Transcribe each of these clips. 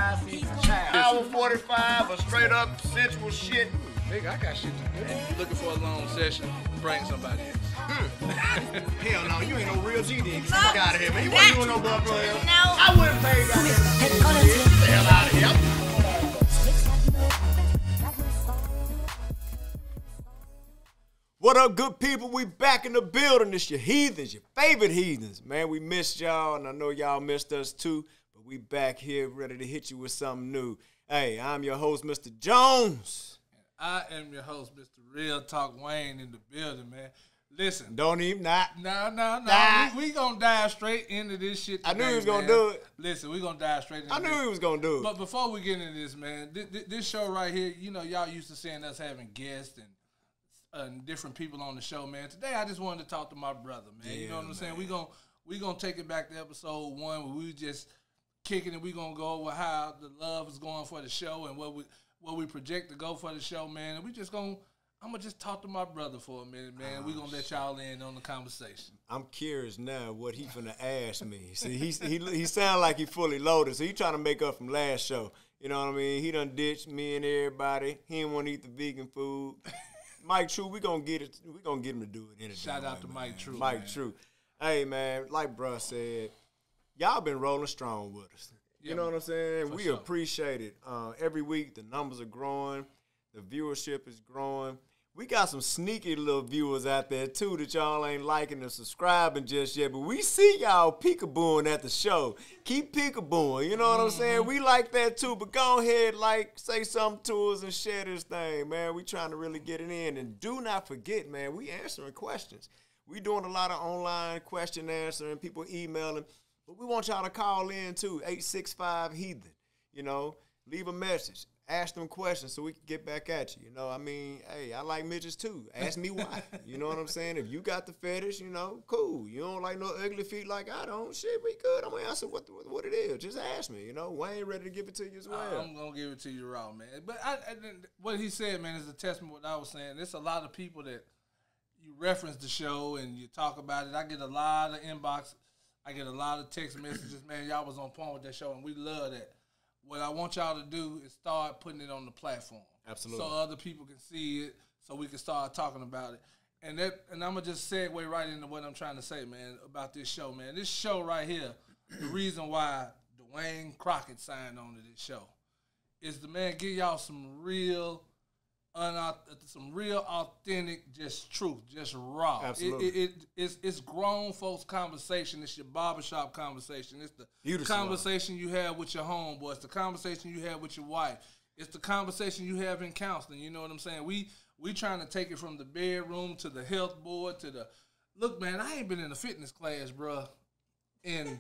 Hour 45 of straight up sensual shit. Nigga, I got shit to do. Looking for a long session, bring somebody else. Hell no, you ain't no real G then. Get the fuck out of here, man. You wasn't doing no buck for him. No. I wouldn't pay that. Get the hell out of here. What up, good people? We back in the building. It's your heathens, your favorite heathens. Man, we missed y'all, and I know y'all missed us too. But we back here ready to hit you with something new. Hey, I'm your host, Mr. Jones. I am your host, Mr. Real Talk Wayne, in the building, man. Listen. Don't even not. No. We gonna dive straight into this shit today, I knew he was gonna man. do it. Listen, we gonna dive straight into I knew he was gonna do it. But before we get into this, man, this show right here, you know, y'all used to seeing us having guests and different people on the show, man. Today, I just wanted to talk to my brother, man. Yeah, you know what I'm man. saying? We gonna take it back to episode 1 where we just kicking it. We gonna go over how the love is going for the show and what we project to go for the show, man. And I'm gonna just talk to my brother for a minute, man. We gonna let y'all in on the conversation. I'm curious now what he finna ask me. See, he sound like he fully loaded, so he trying to make up from last show. You know what I mean? He done ditched me and everybody. He didn't want to eat the vegan food. Mike True, we gonna get it. We gonna get him to do it. Shout out to Mike True. Mike True. Hey man, like bruh said, y'all been rolling strong with us. You know what I'm saying? We appreciate it. Every week the numbers are growing, the viewership is growing. We got some sneaky little viewers out there too that y'all ain't liking or subscribing just yet, but we see y'all peekabooing at the show. Keep peekabooing, you know what I'm saying? We like that too, but go ahead, say something to us and share this thing, man. We trying to really get it in. And do not forget, man, we answering questions. We doing a lot of online question answering, people emailing, but we want y'all to call in too, 865-HEATHEN, you know, leave a message. Ask them questions so we can get back at you. You know, I mean, hey, I like midgets too. Ask me why. You know what I'm saying? If you got the fetish, you know, cool. You don't like no ugly feet like I don't. Shit, we good. I'm going to answer what it is. Just ask me. You know, Wayne ready to give it to you as well. I'm going to give it to you raw, man. But what he said, man, is a testament to what I was saying. There's a lot of people that you reference the show and you talk about it. I get a lot of inbox. I get a lot of text messages. Man, y'all was on point with that show, and we love that. What I want y'all to do is start putting it on the platform. Absolutely. So other people can see it, so we can start talking about it. And I'm going to just segue right into what I'm trying to say, man, about this show, man. This show right here, the reason why Dwayne Crockett signed on to this show is to, man, give y'all some real authentic, just truth, just raw. Absolutely. It's grown folks conversation. It's your barbershop conversation. It's the Beautiful. Conversation you have with your homeboy. It's the conversation you have with your wife. It's the conversation you have in counseling. You know what I'm saying? We trying to take it from the bedroom to the health board to the look, man. I ain't been in a fitness class, bro, in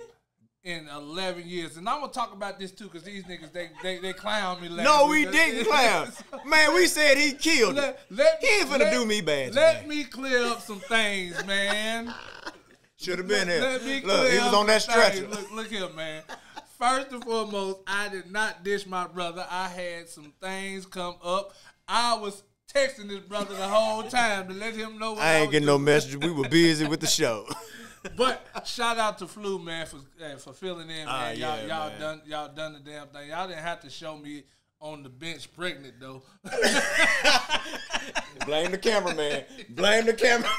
11 years. And I'm going to talk about this, too, because these niggas, they clown me last No, week. we didn't clown. Man, we said he killed it. He ain't finna do me bad Let today. me clear up some things, man. Should have been here. Let me Look, clear he was up on that some stretcher. things. Look here, man. First and foremost, I did not dish my brother. I had some things come up. I was texting this brother the whole time to let him know what I ain't getting no message. We were busy with the show. But shout out to Flu, man, for filling in, man. Yeah, y'all done the damn thing. Y'all didn't have to show me on the bench pregnant though. Blame the cameraman. Blame the cameraman.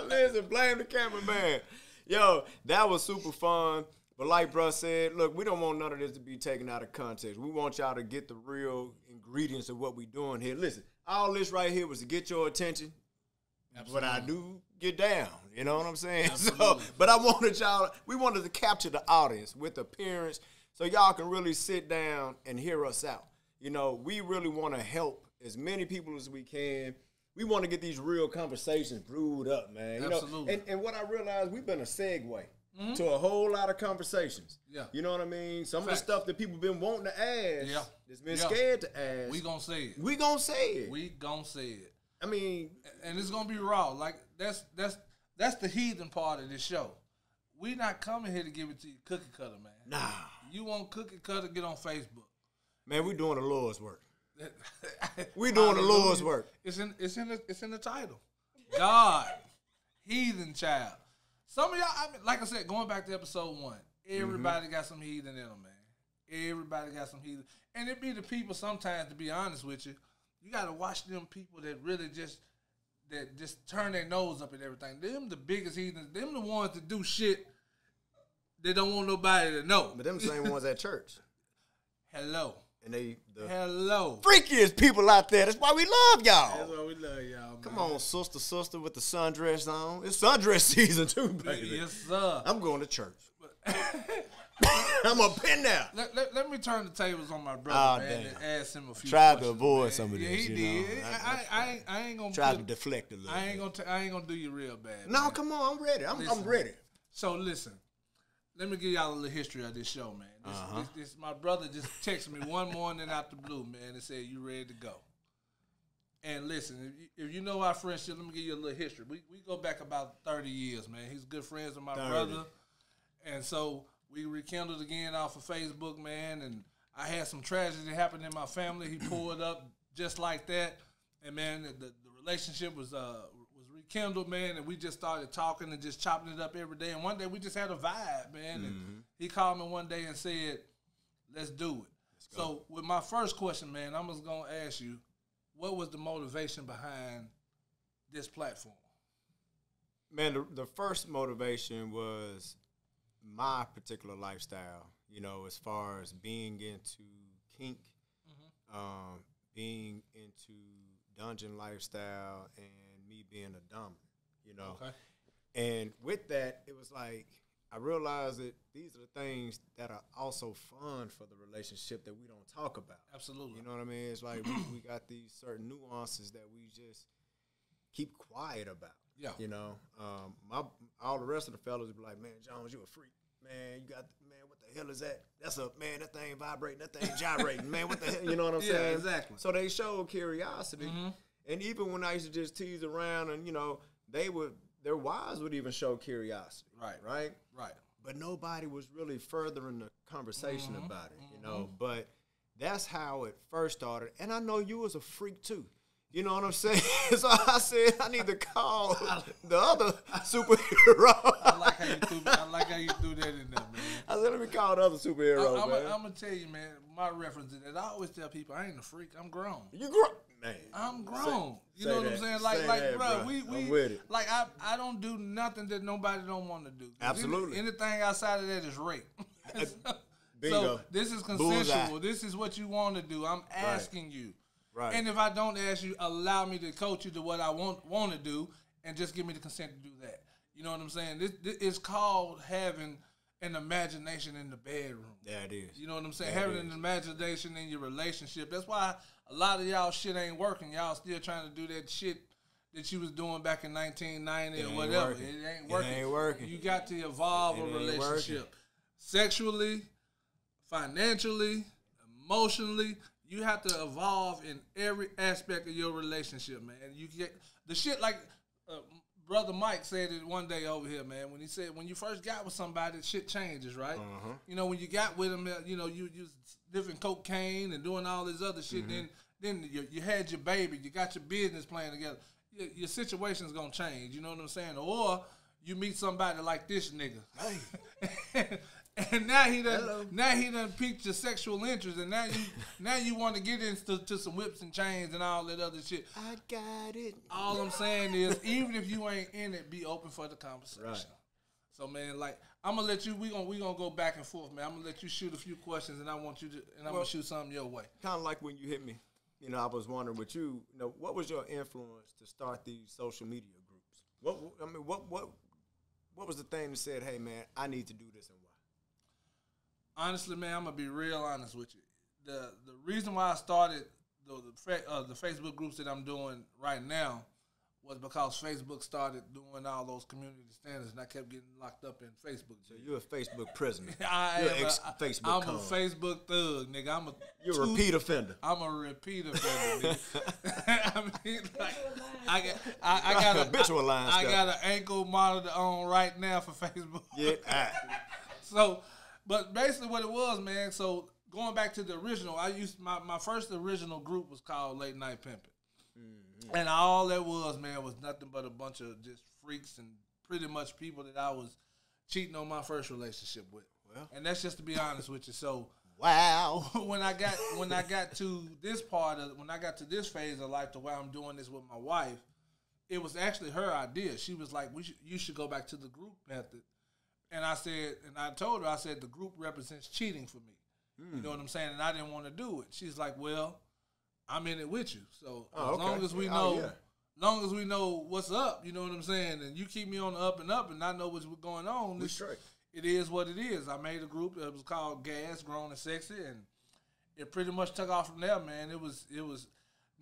Listen, blame the cameraman. Yo, that was super fun. But like bruh said, look, we don't want none of this to be taken out of context. We want y'all to get the real ingredients of what we doing here. Listen, all this right here was to get your attention. Absolutely. But I do get down, you know what I'm saying? So, but we wanted to capture the audience with appearance so y'all can really sit down and hear us out. You know, we really want to help as many people as we can. We want to get these real conversations brewed up, man. You Absolutely. know, and what I realized, we've been a segue to a whole lot of conversations. Yeah. You know what I mean? Some Facts. of the stuff that people been wanting to ask, that's been scared to ask. We gonna say it. We gonna say it. We gonna say it. I mean, and it's gonna be raw. Like that's the heathen part of this show. We not coming here to give it to you cookie cutter, man. Nah. You want cookie cutter? Get on Facebook. Man, we doing the Lord's work. We doing the Lord's work. It's in the title. God, heathen child. Some of y'all, like I said, going back to episode 1, everybody got some heathen in them, man. Everybody got some heathens. And it be the people sometimes, to be honest with you, you got to watch them people that really just turn their nose up at everything. Them the biggest heathens. Them the ones that do shit they don't want nobody to know. But them same ones at church. Hello. And the hello. freakiest people out there. That's why we love y'all. That's why we love y'all, man. Come on, sister with the sundress on. It's sundress season too, baby. Yes, sir. I'm going to church. I'm up in there. Let me turn the tables on my brother, man, and ask him a few Tried questions. to avoid man. some of this. Yeah, he did. I ain't gonna try to deflect a little. I ain't gonna do you real bad. No, man. come on, I'm ready. I'm ready. So listen, let me give y'all a little history of this show, man. This my brother just texted me one morning out the blue, man, and said, "You ready to go?" And listen, if you know our friendship, let me give you a little history. We go back about 30 years, man. He's good friends with my brother, and so we rekindled again off of Facebook, man. And I had some tragedy happen in my family. He pulled up just like that, and man, the relationship was rekindled, man. And we just started talking and just chopping it up every day. And one day we just had a vibe, man. And he called me one day and said, "Let's do it." So with my first question, man, I'm just gonna ask you, what was the motivation behind this platform? Man, the first motivation was my particular lifestyle, you know, as far as being into kink, being into dungeon lifestyle, and me being a dominant, you know. Okay. And with that, it was like I realized that these are the things that are also fun for the relationship that we don't talk about. Absolutely. You know what I mean? It's like we got these certain nuances that we just keep quiet about. Yeah. You know, all the rest of the fellas would be like, "Man, Jones, you a freak. Man, you got, man, what the hell is that? That's a, man, that thing vibrating, that thing gyrating. Man, what the hell?" You know what I'm saying? Yeah, exactly. So they showed curiosity. And even when I used to just tease around and, you know, their wives would even show curiosity. Right. But nobody was really furthering the conversation about it, you know. But that's how it first started. And I know you was a freak too. You know what I'm saying? So I said I need to call the other superhero. I like how you threw that in there, man. I said, let me call the other superhero, I'm man. I'm gonna tell you, man, my reference to that. I always tell people I ain't a freak. I'm grown. You grown, man. I'm grown. You know what I'm saying? Like, bro, we with it. Like I don't do nothing that nobody don't want to do. Absolutely. Anything outside of that is rape. Bingo. So this is consensual. Bullseye. This is what you want to do. I'm asking you. Right. And if I don't ask you, allow me to coach you to what I want to do, and just give me the consent to do that. You know what I'm saying? This is called having an imagination in the bedroom. Yeah, it is. You know what I'm saying? Having an imagination in your relationship. That's why a lot of y'all shit ain't working. Y'all still trying to do that shit that you was doing back in 1990 or whatever. It ain't working. It ain't working. You got to evolve a relationship. Sexually, financially, emotionally. You have to evolve in every aspect of your relationship, man. You get the shit like Brother Mike said it one day over here, man. When he said when you first got with somebody, shit changes, right? You know, when you got with them, you know, you different cocaine and doing all this other shit. Then you had your baby, you got your business plan together. Your situation's gonna change. You know what I'm saying? Or you meet somebody like this nigga. Hey. And now he done piqued your sexual interest, and now you want to get into some whips and chains and all that other shit. I got it. All I'm saying is, even if you ain't in it, be open for the conversation. Right. So man, like I'm gonna let you. We gonna go back and forth, man. I'm gonna let you shoot a few questions, and I'm gonna shoot something your way. Kind of like when you hit me. You know, I was wondering with you. You know, what was your influence to start these social media groups? What was the thing that said, "Hey man, I need to do this," and why? Honestly, man, I'm gonna be real honest with you. The reason why I started the Facebook groups that I'm doing right now was because Facebook started doing all those community standards, and I kept getting locked up in Facebook. So you're a Facebook prisoner. I'm a Facebook thug, nigga. You're a repeat offender. I'm a repeat offender, nigga. I mean, like, I got an ankle monitor on right now for Facebook. Yeah. So. But basically what it was, man, so going back to the original, my first original group was called Late Night Pimpin'. And all that was, man, was nothing but a bunch of just freaks and pretty much people that I was cheating on my first relationship with. Well, and that's just to be honest with you. So Wow. when I got to this this phase of life to where I'm doing this with my wife, it was actually her idea. She was like, you should go back to the group method. And I told her, I said, the group represents cheating for me. You know what I'm saying? And I didn't want to do it. She's like, well, I'm in it with you. So as long as we know what's up, you know what I'm saying? And you keep me on the up and up and I know what's going on. It is what it is. I made a group. It was called Gas, Grown and Sexy. And it pretty much took off from there, man. It was.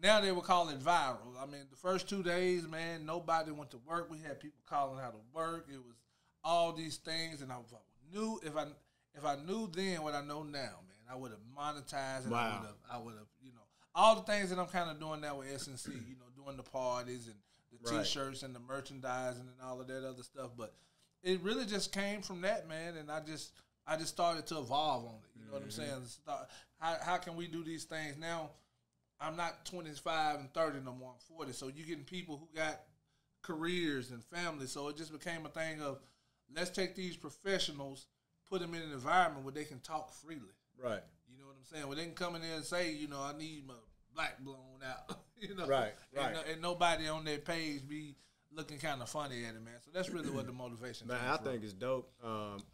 Now they would call it viral. I mean, the first 2 days, man, nobody went to work. We had people calling how to work. It was all these things, and I knew if I knew then what I know now, man, I would have monetized, and wow. I would have, all the things that I'm kind of doing now with SNC, doing the parties and the T-shirts and the merchandising and all of that other stuff. But it really just came from that, man, and I just started to evolve on it. You know what I'm saying? How can we do these things now? I'm not 25 and 30 no more. I'm 40. So you're getting people who got careers and families. So it just became a thing of, let's take these professionals, put them in an environment where they can talk freely. Right. You know what I'm saying? Where they can come in there and say, I need my black blown out. Right. And nobody on their page be looking kind of funny at it, man. So that's really what the motivation is. Man, I think it's dope.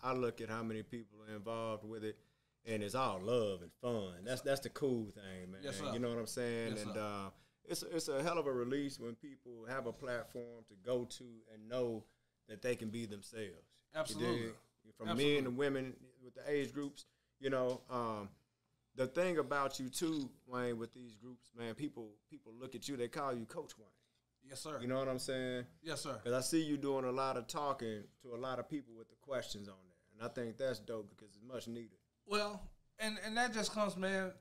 I look at how many people are involved with it. And it's all love and fun. That's the cool thing, man. Yes, sir. You know what I'm saying? Yes, and it's a hell of a release when people have a platform to go to and know that they can be themselves. Absolutely. From men and women with the age groups, the thing about you too, Wayne, with these groups, man, people look at you, they call you Coach Wayne. Yes, sir. You know what I'm saying? Yes, sir. Because I see you doing a lot of talking to a lot of people with the questions on there. And I think that's dope because it's much needed. Well, and that just comes, man,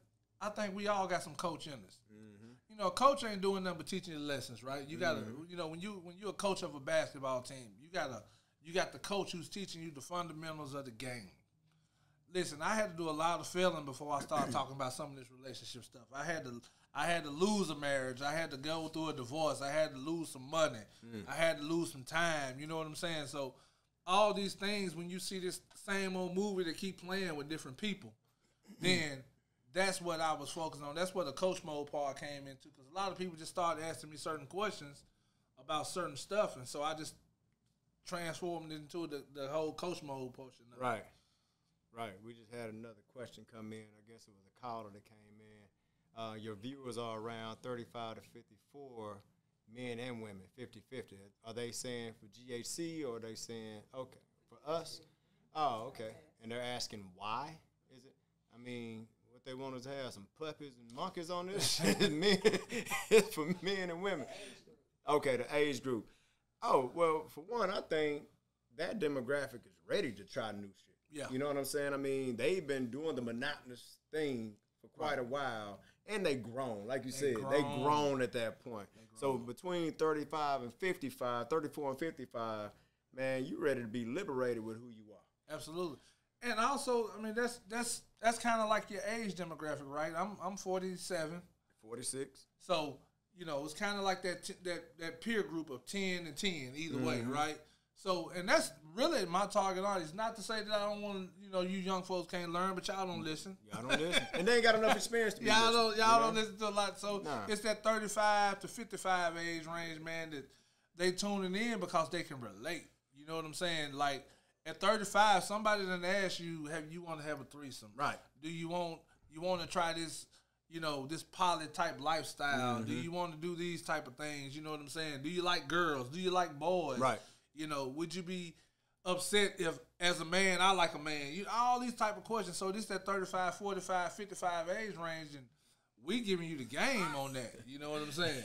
I think we all got some coach in us. Mm-hmm. A coach ain't doing nothing but teaching you lessons, right? You gotta, when you're a coach of a basketball team, you got the coach who's teaching you the fundamentals of the game. Listen, I had to do a lot of failing before I started talking about some of this relationship stuff. I had to lose a marriage. I had to go through a divorce. I had to lose some money. I had to lose some time. You know what I'm saying? So all these things, when you see this same old movie that keep playing with different people, then that's what I was focused on. That's where the coach mode part came into, because a lot of people just started asking me certain questions about certain stuff, and so I just transformed it into the whole coach mode portion. Right. We just had another question come in. I guess it was a caller that came in. Your viewers are around 35 to 54, men and women, 50-50. Are they saying for GHC, or are they saying, okay, for us? Oh, okay. And they're asking why is it? I mean, what they want is to have some puppies and monkeys on this. It's for men and women. Okay, the age group. Oh, well, for one, I think that demographic is ready to try new shit. Yeah. You know what I'm saying? I mean, they've been doing the monotonous thing for quite a while, and they grown. Like you said, they grown at that point. So between 35 and 55, 34 and 55, man, you ready to be liberated with who you are. Absolutely. And also, I mean, that's kind of like your age demographic, right? I'm 47. 46. So, it's kind of like that peer group of 10 and 10 either way, right? So, and that's really my target audience. Not to say that I don't want to, you young folks can't learn, but y'all don't listen. Y'all don't listen. And they ain't got enough experience to be y'all don't listen to a lot. So, it's that 35 to 55 age range, man, that they tuning in because they can relate. You know what I'm saying? Like, at 35, somebody done ask you, you want to have a threesome? Right. Do you want to try this, this poly type lifestyle? Mm-hmm. Do you want to do these type of things? You know what I'm saying? Do you like girls? Do you like boys? Right. Would you be upset if, as a man, I like a man? All these type of questions. So this that 35, 45, 55 age range, and we giving you the game on that. You know what I'm saying?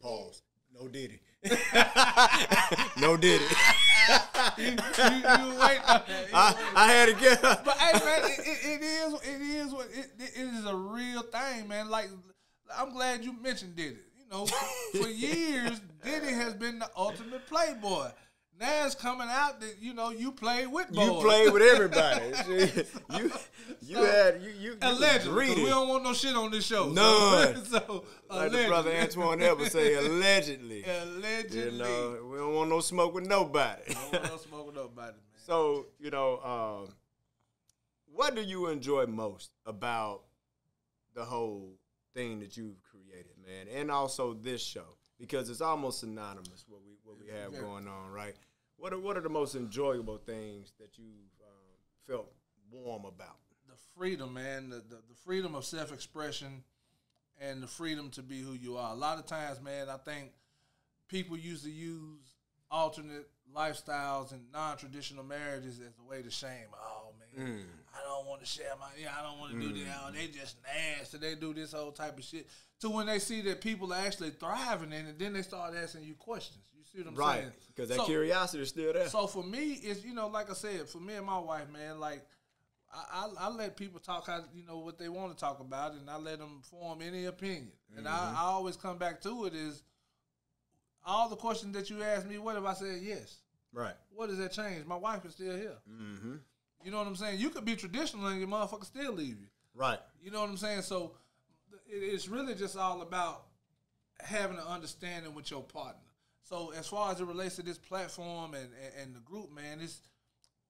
Pause. No Diddy. No Diddy. you wait. I had to get her. But hey, man, it is a real thing, man. Like, I'm glad you mentioned Diddy. For years, Diddy has been the ultimate playboy. Now it's coming out that you played with boys. You played with everybody. you allegedly. We don't want no shit on this show. None. So like the brother Antoine ever say, allegedly. Allegedly. We don't want no smoke with nobody. We don't want no smoke with nobody, man. So what do you enjoy most about the whole thing that you've created, man, and also this show? Because it's almost synonymous what we have going on, right? What are the most enjoyable things that you've felt warm about? The freedom, man, the freedom of self-expression and the freedom to be who you are. A lot of times, man, I think people used to use alternate lifestyles and non-traditional marriages as a way to shame. Oh, man, I don't want to share I don't want to do that. Oh, they just nasty. They do this whole type of shit. To when they see that people are actually thriving in it, then they start asking you questions. You see what I'm saying? Right, because that curiosity is still there. So for me, it's, like I said, for me and my wife, man, like, I let people talk how, what they want to talk about, and I let them form any opinion. And I always come back to it is, all the questions that you asked me, what if I said yes? Right. What does that change? My wife is still here. Mm-hmm. You know what I'm saying? You could be traditional and your motherfucker still leave you. Right. You know what I'm saying? So it's really just all about having an understanding with your partner. So as far as it relates to this platform and the group, man,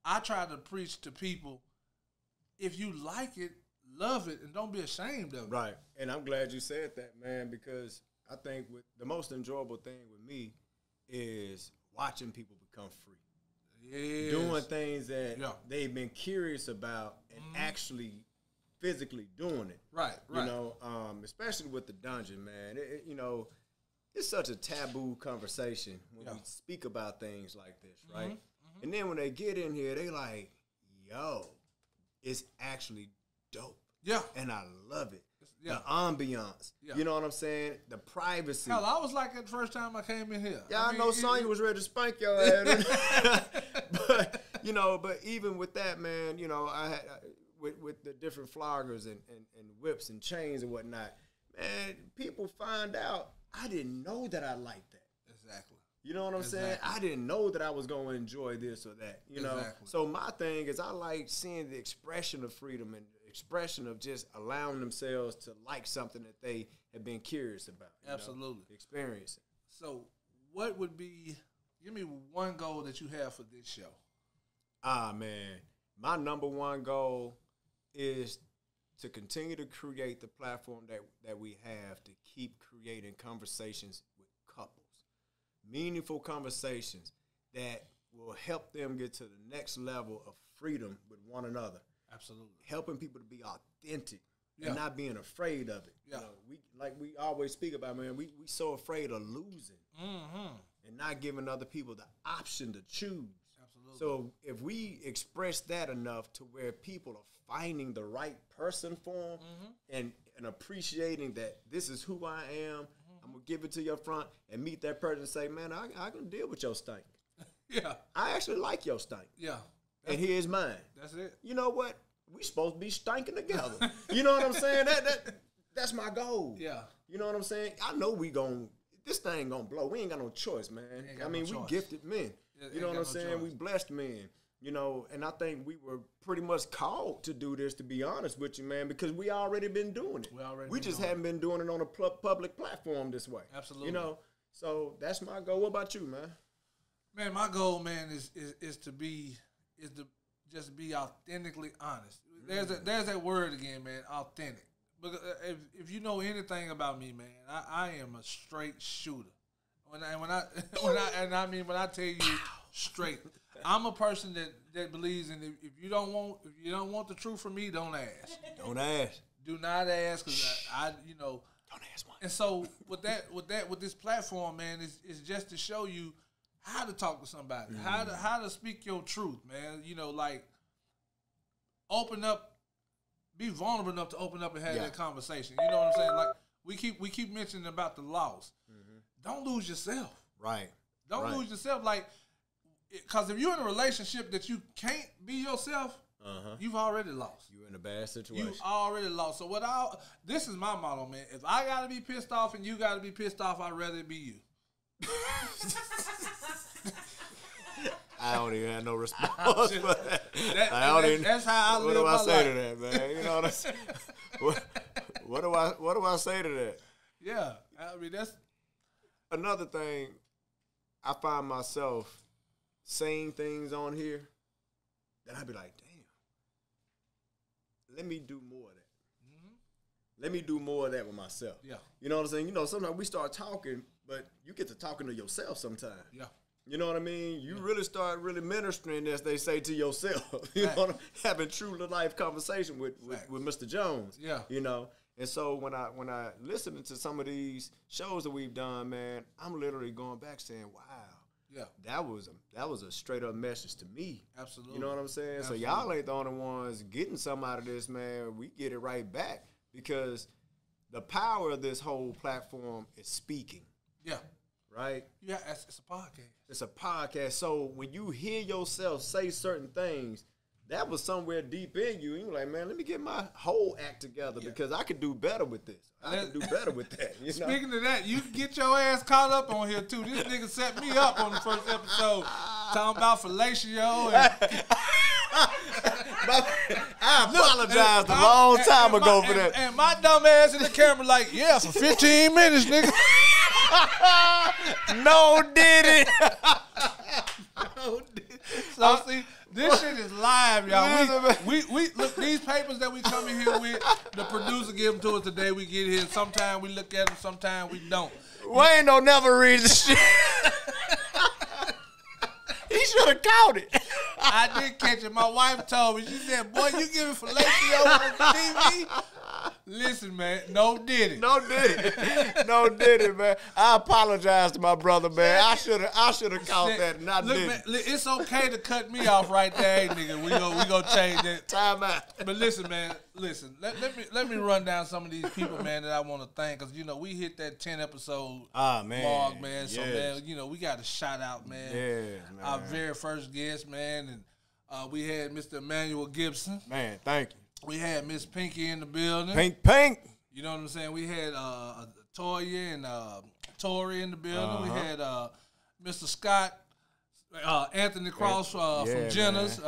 I try to preach to people, if you like it, love it, and don't be ashamed of it. Right. And I'm glad you said that, man, because I think the most enjoyable thing with me is watching people become free. Yes. Doing things that they've been curious about and actually physically doing it. Right. Especially with the dungeon, man. It's such a taboo conversation when we speak about things like this, right? Mm-hmm. And then when they get in here, they like, yo, it's actually dope. Yeah. And I love it. Yeah. The ambiance. Yeah. You know what I'm saying? The privacy. Hell, I was like it the first time I came in here. Yeah, I know Sonya was ready to spank your ass. but even with that, man, I had with the different floggers and whips and chains and whatnot, man, people find out I didn't know that I liked that. Exactly. You know what I'm saying? I didn't know that I was going to enjoy this or that, know? So my thing is I like seeing the expression of freedom and expression of just allowing themselves to like something that they have been curious about. Absolutely. Experiencing. So what would be, give me one goal that you have for this show. Man, my number one goal is to continue to create the platform that we have to keep creating conversations with couples. Meaningful conversations that will help them get to the next level of freedom with one another. Absolutely. Helping people to be authentic and not being afraid of it. Yeah. We always speak about, man, we so afraid of losing and not giving other people the option to choose. Absolutely. So if we express that enough to where people are finding the right person for them and appreciating that this is who I am, I'm going to give it to your front and meet that person and say, man, I can deal with your stink. Yeah. I actually like your stink. Yeah. And here's mine. That's it. You know what? We supposed to be stinking together. You know what I'm saying? That's my goal. Yeah. You know what I'm saying? I know this thing gonna blow. We ain't got no choice, man. We gifted men. You know what I'm saying? We blessed men. And I think we were pretty much called to do this, to be honest with you, man, because we already been doing it. We just haven't been doing it on a public platform this way. Absolutely. So that's my goal. What about you, man? Man, my goal, man, is to just be authentically honest. There's that word again, man, authentic. Because if you know anything about me, man, I am a straight shooter. When I tell you straight, I'm a person that believes in if you don't want the truth from me, don't ask. Don't ask. Do not ask, because don't ask one. And so with this platform, man, is just to show you how to talk to somebody, how to speak your truth, man. Open up, be vulnerable enough to open up and have that conversation. You know what I'm saying? Like we keep mentioning about the loss. Don't lose yourself. Right. Don't lose yourself. Because if you're in a relationship that you can't be yourself, you've already lost. You're in a bad situation. You already lost. So this is my motto, man. If I gotta be pissed off and you gotta be pissed off, I'd rather it be you. I don't even have no response for that. That's how I live my life. What do I say to that, man? You know what I'm saying? What do I say to that? Yeah, that's another thing. I find myself saying things on here that I'd be like, damn, let me do more of that. Let me do more of that with myself. Yeah. You know what I'm saying? You know, sometimes we start talking, but you get to talking to yourself sometimes. Yeah. You know what I mean? You really start really ministering, as they say, to yourself. You know what I'm having true life conversation with Mr. Jones. Yeah. You know? And so when I listen to some of these shows that we've done, man, I'm literally going back saying, wow. Yeah. That was a straight up message to me. Absolutely. You know what I'm saying? Absolutely. So y'all ain't the only ones getting something out of this, man. We get it right back because the power of this whole platform is speaking. Yeah. Right? Yeah, it's a podcast. It's a podcast. So when you hear yourself say certain things, that was somewhere deep in you. And you're like, man, let me get my whole act together because I could do better with this. I can do better with that. You know? Speaking of that, you can get your ass caught up on here, too. This nigga set me up on the first episode talking about fellatio. I apologized a long time ago for that. And my dumb ass in the camera like, yeah, for 15 minutes, nigga. No did it. No did it. So, see, this shit is live, y'all. We look, these papers that we come in here with, the producer give them to us the day we get here. Sometimes we look at them, sometimes we don't. Wayne don't never read the shit. He should have caught it. I did catch it. My wife told me. She said, boy, you giving fellatio on TV? Listen, man, no did it. No did it. No did it, man. I apologize to my brother, man. I should have caught that and I didn't. Man, it's okay to cut me off right there, hey, nigga. We gonna change that. Time out. But listen, man, let me run down some of these people, man, that I want to thank. Because, you know, we hit that 10 episode mark, man. So, man, you know, we got a shout out, man. Yeah, man. Our very first guest, man. And we had Mr. Emmanuel Gibson. Man, thank you. We had Miss Pinky in the building. Pink. You know what I'm saying? We had Toya and Tori in the building. We had Mr. Scott, Anthony Cross from Jenner's.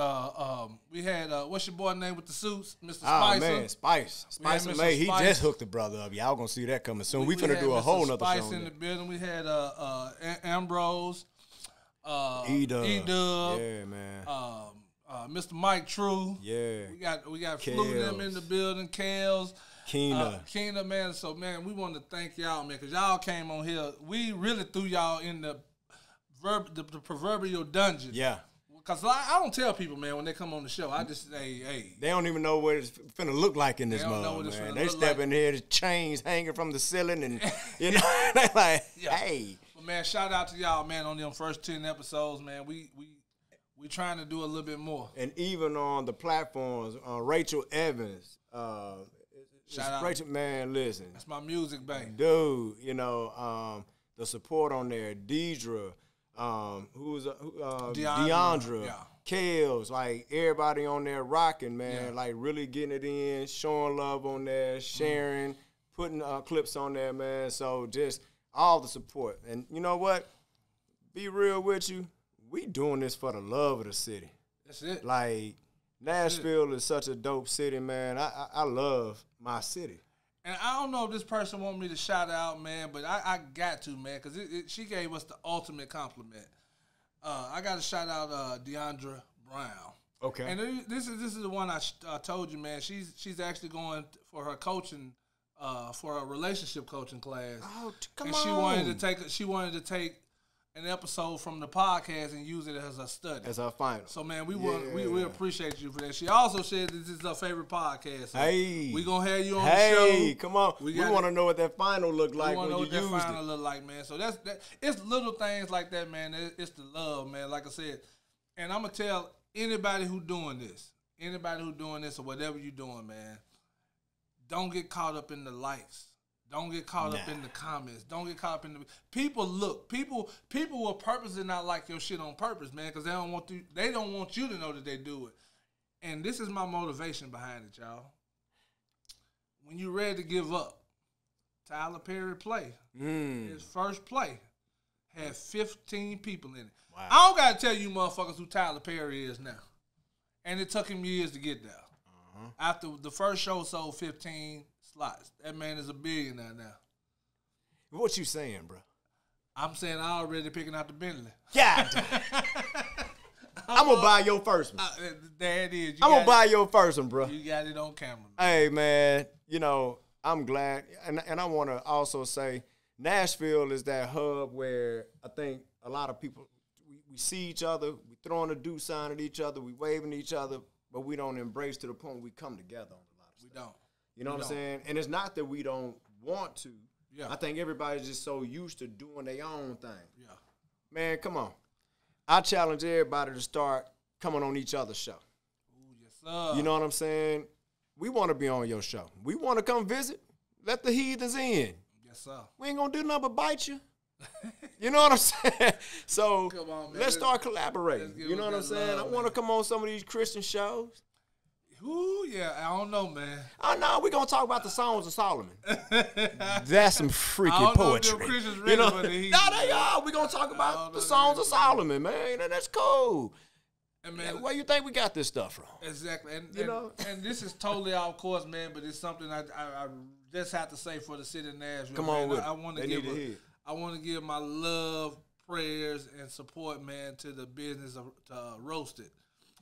We had, what's your boy name with the suits? Mr. Spicer. Oh, man, Spicer May. He just hooked the brother up. Y'all going to see that coming soon. We finna do a whole nother show. Spice in the building. We had Ambrose. E-Dub. Yeah, man. Mr. Mike True. Yeah. We got Flu them in the building. Kels. Keena, man. So, man, we want to thank y'all, man, because y'all came on here. We really threw y'all in the proverbial dungeon. Yeah. Because I don't tell people, man, when they come on the show. I just say, hey. They don't even know what it's finna look like in this mug, man. They step in here, the chains hanging from the ceiling, and, you know, they like, hey. But, man, shout out to y'all, man, on them first 10 episodes, man. We trying to do a little bit more. And even on the platforms, Rachel Evans. Shout out. Rachel, man, listen. That's my music, babe. Dude, you know, the support on there, Deidre, Deandra, Kels, like everybody on there rocking, man, like really getting it in, showing love on there, sharing, putting clips on there, man. So just all the support. And you know what? Be real with you. We doing this for the love of the city. That's it. Like, Nashville is such a dope city, man. I love my city. And I don't know if this person want me to shout out, man, but I got to, man, because she gave us the ultimate compliment. I got to shout out Deandra Brown. Okay. And this is the one I told you, man. She's actually going for her coaching, for her relationship coaching class. Oh, come and on. She wanted to take an episode from the podcast and use it as a study. As our final. So, man, we appreciate you for that. She also said this is her favorite podcast. So hey. We going to have you on the show. Hey, come on. We want to know what that final look like when you used it. We want to know what that final look like, man. So, it's little things like that, man. It's the love, man, like I said. And I'm going to tell anybody who doing this or whatever you doing, man, don't get caught up in the likes. Don't get caught up in the comments. Don't get caught up in the people. People will purposely not like your shit on purpose, man, because they don't want you to know that they do it. And this is my motivation behind it, y'all. When you ready to give up, Tyler Perry play. His first play had 15 people in it. Wow. I don't gotta tell you motherfuckers who Tyler Perry is now. And it took him years to get there. After the first show sold 15 slots. That man is a billionaire now. What you saying, bro? I'm saying I already picking out the Bentley. God. I'm gonna buy your first one. There it is. I'm gonna buy your first one, bro. You got it on camera. Man. Hey, man, I'm glad, and I want to also say Nashville is that hub where I think a lot of people, we see each other, we throwing a do sign at each other, we waving at each other, but we don't embrace to the point where we come together on a lot of stuff. We don't. You know what I'm saying? And it's not that we don't want to. Yeah. I think everybody's just so used to doing their own thing. Yeah. Man, come on. I challenge everybody to start coming on each other's show. Ooh, yes, sir. You know what I'm saying? We want to be on your show. We want to come visit. Let the heathens in. Yes, sir. We ain't going to do nothing but bite you. You know what I'm saying? So come on, man. let's start collaborating. You know what I'm saying? I want to come on some of these Christian shows. Ooh, yeah, I don't know, man. Oh, no, we're going to talk about the Songs of Solomon. That's some freaky poetry. You know? No, they are. We're going to talk about the Songs of Solomon, man. And that's cool. And man, where you think we got this stuff from? Exactly. And this is totally off course, man, but it's something I just have to say for the city of Nashville. Come on, man. I want to give my love, prayers, and support, man, to the business of Roasted.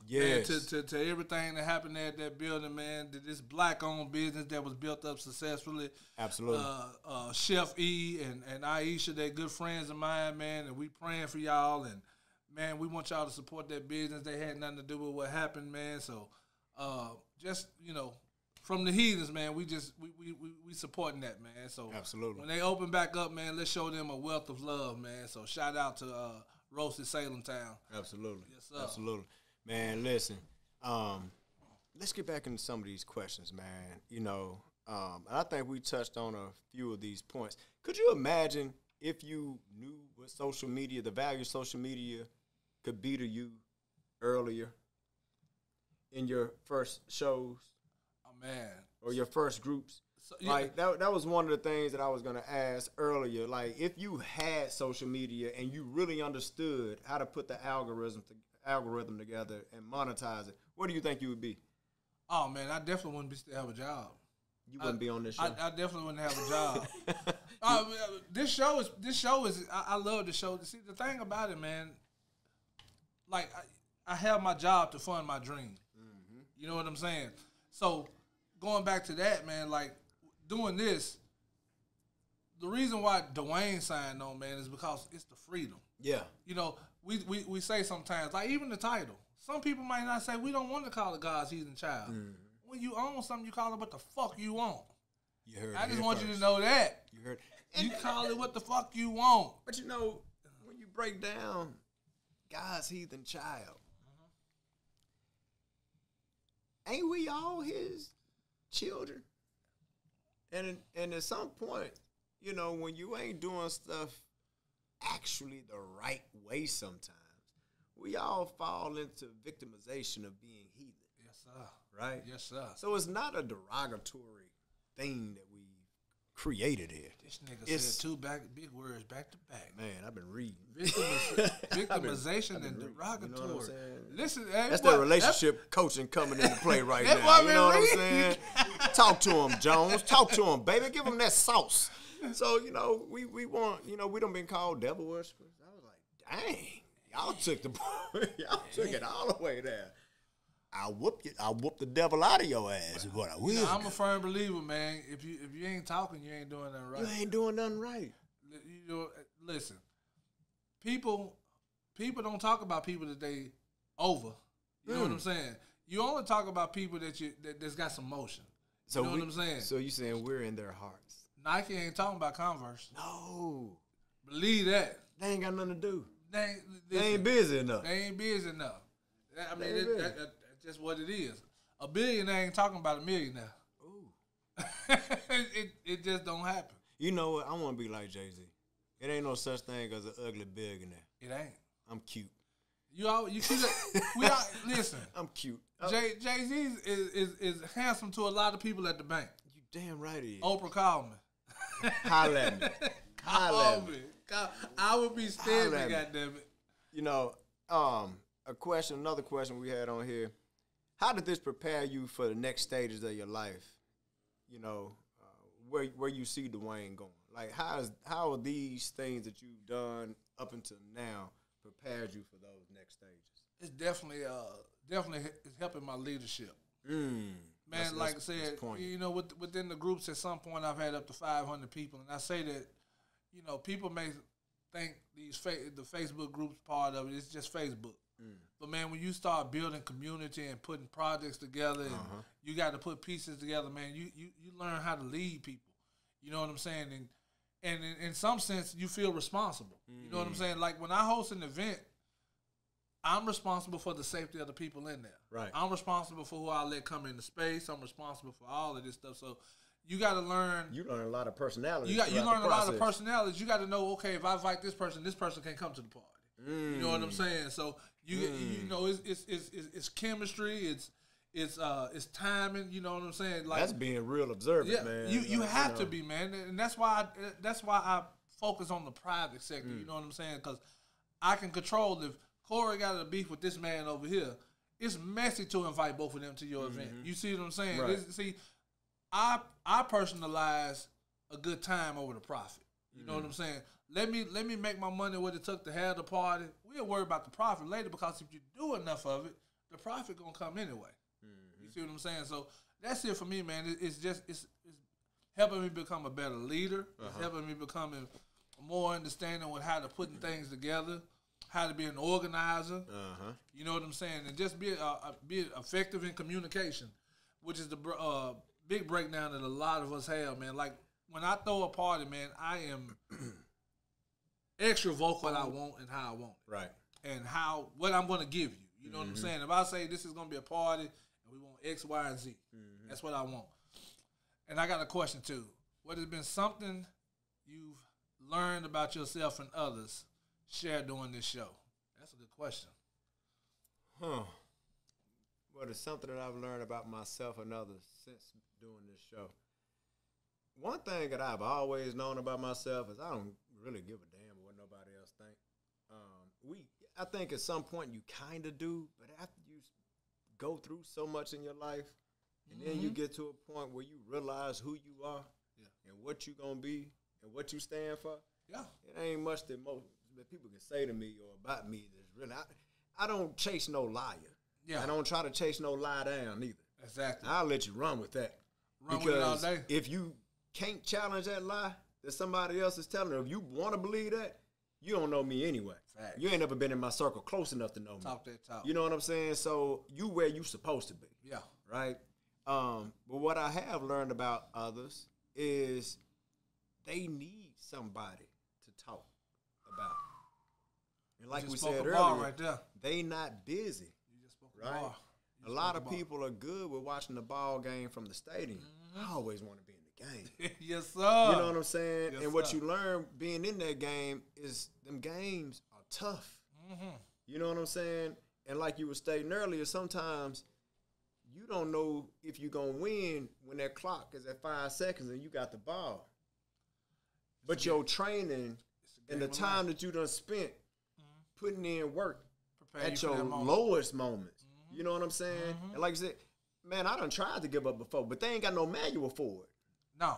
Yes. Man, to everything that happened at that building, man. To this black-owned business that was built up successfully. Absolutely. Chef E and Aisha, they're good friends of mine, man, and we praying for y'all. And, man, we want y'all to support that business. They had nothing to do with what happened, man. So, just, from the Heathens, man, we supporting that, man. So, absolutely. When they open back up, man, let's show them a wealth of love, man. So, shout out to Roasted Salem Town. Absolutely. Yes, sir. Absolutely. Man, listen, let's get back into some of these questions, man. And I think we touched on a few of these points. Could you imagine if you knew what social media, the value of social media could be to you earlier in your first shows? Oh, man. Or your first groups? So, yeah. Like, that was one of the things that I was going to ask earlier. Like, if you had social media and you really understood how to put the algorithm together and monetize it, where do you think you would be? Oh, man, I definitely wouldn't still have a job. You wouldn't be on this show? I definitely wouldn't have a job. This show is I love the show. See, the thing about it, man, like, I have my job to fund my dream. Mm-hmm. You know what I'm saying? So, going back to that, man, like, doing this, the reason why Dwayne signed on, man, is because it's the freedom. Yeah. We say sometimes, like even the title, some people might not say, we don't want to call it God's Heathen Child. Mm. When you own something, you call it what the fuck you want. You heard I just want you to know that. You heard. You call it what the fuck you want. But when you break down God's Heathen Child, ain't we all his children? And at some point, when you ain't doing stuff actually the right way sometimes, we all fall into victimization of being heathen. Yes, sir. Right? Yes, sir. So it's not a derogatory thing that we created here. This nigga said two big words back to back. Man, I've been reading. Victimization and derogatory. You know what I'm saying? Listen, that's that relationship coaching coming into play right now. You know what I'm saying? Talk to him, Jones. Talk to him, baby. Give him that sauce. So, we want, we done been called devil worshippers. I was like, dang, y'all took it all the way there. I'll whoop the devil out of your ass is what I will. I'm a firm believer, man. If you ain't talking, you ain't doing nothing right. You ain't doing nothing right. Listen, people don't talk about people that they over. You know what I'm saying? You only talk about people that's got some motion. You know what I'm saying? So you saying we're in their hearts. Nike ain't talking about Converse. No. Believe that. They ain't got nothing to do. They ain't busy enough. They ain't busy enough. I mean, that's just what it is. A billionaire ain't talking about a millionaire. Ooh. it just don't happen. You know what? I want to be like Jay-Z. It ain't no such thing as an ugly billionaire. It ain't. I'm cute. You see that? Listen. I'm cute. Jay-Z is handsome to a lot of people at the bank. You damn right he is. Oprah called me. Holla at me. Holla at me. I would be standing, goddammit. Another question we had on here. How did this prepare you for the next stages of your life? Where you see Dwayne going? Like, how are these things that you've done up until now prepared you for those next stages? it's definitely it's helping my leadership. Man, like I said, you know, within the groups, at some point I've had up to 500 people, and I say that, you know, people may think the Facebook groups part of it's just Facebook. But man, when you start building community and putting projects together, and you got to put pieces together, man, you learn how to lead people. You know what I'm saying? And in some sense, you feel responsible. You know what I'm saying? Like when I host an event, I'm responsible for the safety of the people in there. Right. I'm responsible for who I let come into space. I'm responsible for all of this stuff. So you got to learn. You learn a lot of personalities. You learn a lot of personalities. You got to know, okay, if I invite this person can't come to the party. You know what I'm saying? So you know it's chemistry. It's timing. You know what I'm saying? Like that's being real observant, man. You have to be, man, and that's why I focus on the private sector. You know what I'm saying? Because I can control if Corey got a beef with this man over here. It's messy to invite both of them to your event. You see what I'm saying? Right. I personalize a good time over the profit. You know what I'm saying? Let me make my money what it took to have the party. We'll worry about the profit later, because if you do enough of it, the profit gonna come anyway. You see what I'm saying? So that's it for me, man. It's helping me become a better leader. It's helping me becoming more understanding with how to putting things together, how to be an organizer. You know what I'm saying? And just be effective in communication, which is the big breakdown that a lot of us have, man. Like when I throw a party, man, I am extra vocal what I want and how I want it. Right. And what I'm going to give you. You know what I'm saying? If I say this is going to be a party and we want X, Y, and Z, that's what I want. And I got a question too. What has been something you've learned about yourself and others shared during this show? That's a good question. Well, it's something that I've learned about myself and others since doing this show. One thing that I've always known about myself is I don't really give a damn what nobody else think. I think at some point you kind of do, but after you go through so much in your life, and then you get to a point where you realize who you are and what you're going to be and what you stand for, it ain't much that people can say to me or about me that's really, I don't chase no liar. I don't try to chase no lie down either. Exactly. I'll let you run with that. Run with it all day. If you can't challenge that lie that somebody else is telling you, if you want to believe that, you don't know me anyway. Facts. You ain't never been in my circle close enough to know me. Talk that talk. You know what I'm saying? So you where you supposed to be. Yeah. Right? But what I have learned about others is they need somebody to talk about. And like we said earlier, right there. they not busy. You just spoke right? A lot of people are good with watching the ball game from the stadium. I always want to be in the game. Yes, sir. You know what I'm saying? Yes, and what you learn being in that game is them games are tough. You know what I'm saying? And like you were stating earlier, sometimes you don't know if you're going to win when that clock is at 5 seconds and you got the ball. But your training and the time that you done spent putting in work at your lowest moments. You know what I'm saying? And like I said, man, I done tried to give up before, but they ain't got no manual for it. No.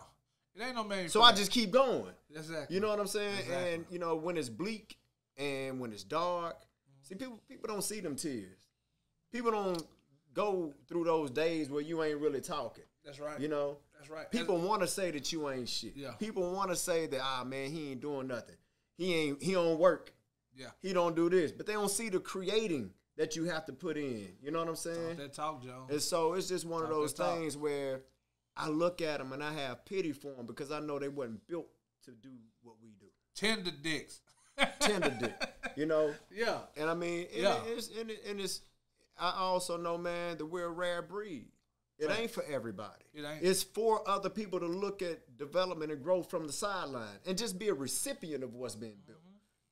It ain't no manual. So I just keep going. Exactly. You know what I'm saying? Exactly. And, you know, when it's bleak and when it's dark, see, people don't see them tears. People don't go through those days where you ain't really talking. That's right. You know? That's right. People want to say that you ain't shit. Yeah. People want to say that, man, he ain't doing nothing. He don't work. Yeah. He don't do this. But they don't see the creating that you have to put in. You know what I'm saying? Talk that talk, Joe. And so it's just one of those things where I look at them and I have pity for them because I know they wasn't built to do what we do. Tender dicks. Tender dick. You know? Yeah. And I mean, it's I also know, man, that we're a rare breed. It ain't for everybody. It ain't. It's for other people to look at development and growth from the sideline and just be a recipient of what's being built.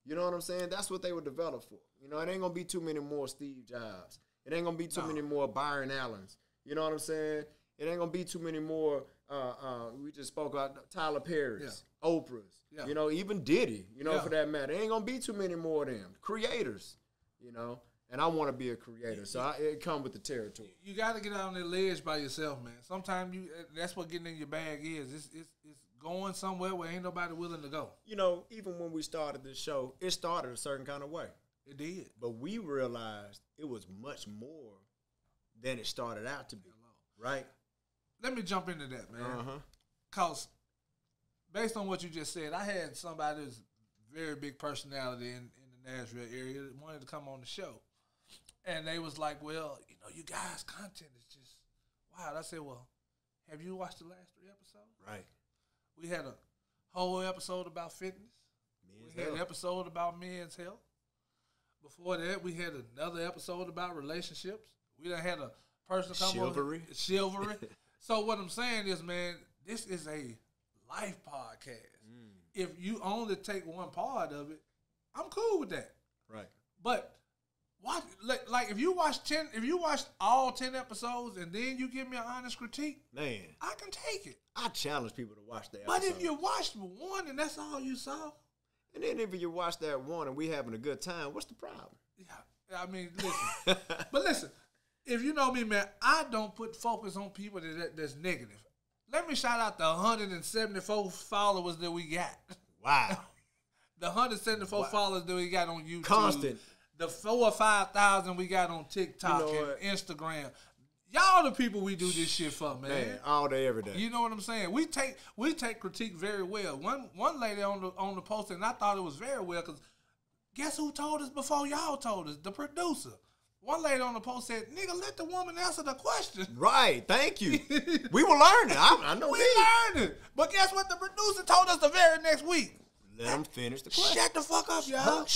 You know what I'm saying? That's what they were developed for. You know, it ain't going to be too many more Steve Jobs. It ain't going to be too many more Byron Allens. You know what I'm saying? It ain't going to be too many more, we just spoke about Tyler Perry's, Oprah's, you know, even Diddy, you know, for that matter. It ain't going to be too many more of them. Creators, you know. And I want to be a creator, so it comes with the territory. You got to get out on that ledge by yourself, man. Sometimes that's what getting in your bag is. It's going somewhere where ain't nobody willing to go. You know, even when we started this show, it started a certain kind of way. It did. But we realized it was much more than it started out to be, right? Let me jump into that, man. Because based on what you just said, I had somebody who's very big personality in the Nashville area that wanted to come on the show. And they was like, well, you know, you guys' content is just wild. I said, well, have you watched the last 3 episodes? Right. We had a whole episode about fitness. We had an episode about men's health. Before that, we had another episode about relationships. We done had a person come Chivalry. on. Chivalry. So what I'm saying is, man, this is a life podcast. If you only take one part of it, I'm cool with that. Right. But watch, like if you watch all 10 episodes and then you give me an honest critique, man, I can take it. I challenge people to watch that. But if you watched one and that's all you saw, and then if you watch that one and we having a good time, what's the problem? Yeah, I mean, listen. But listen, if you know me, man, I don't put focus on people that's negative. Let me shout out the 174 followers that we got. Wow. The 174 followers that we got on YouTube. Constant. The 4,000 or 5,000 we got on TikTok and Instagram. Y'all the people we do this shit for, man. All day, every day. You know what I'm saying? We take critique very well. One lady on the post, and I thought it was very well, because guess who told us before y'all told us? The producer. One lady on the post said, nigga, let the woman answer the question. Right, thank you. We were learning. I know we learning. But guess what? The producer told us the very next week. Let them finish the question. Shut the fuck up, y'all.